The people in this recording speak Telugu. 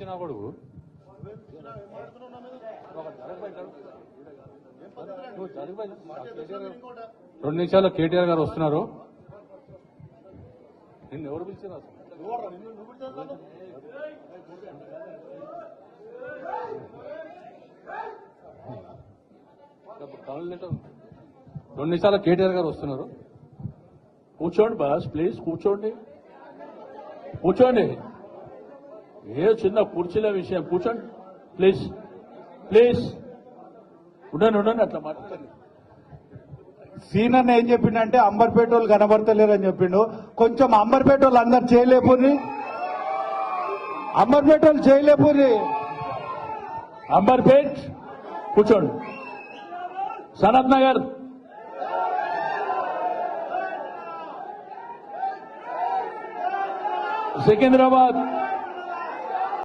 పిచ్చినా కొడుకు రెండు నిమిషాల్లో కేటీఆర్ గారు వస్తున్నారు. నిన్ను ఎవరు పిలిచారు అసలు? రెండు నిమిషాల్లో కేటీఆర్ గారు వస్తున్నారు. కూర్చోండి బాస్, ప్లీజ్ కూర్చోండి, కూర్చోండి. ఏ చిన్న కుర్చీల విషయం, కూర్చోండి ప్లీజ్, ప్లీజ్. ఉండండి అట్లా మాట్లాడండి. సీనన్న ఏం చెప్పిండంటే అంబర్పేట వాళ్ళు కనబడతలేరు అని చెప్పిండు. కొంచెం అంబర్పేట వాళ్ళు అందరు చేయలేపుని, అంబర్పేట వాళ్ళు చేయలేపుని. అంబర్పేట్ కూర్చోండి. సనత్ నగర్, సికింద్రాబాద్,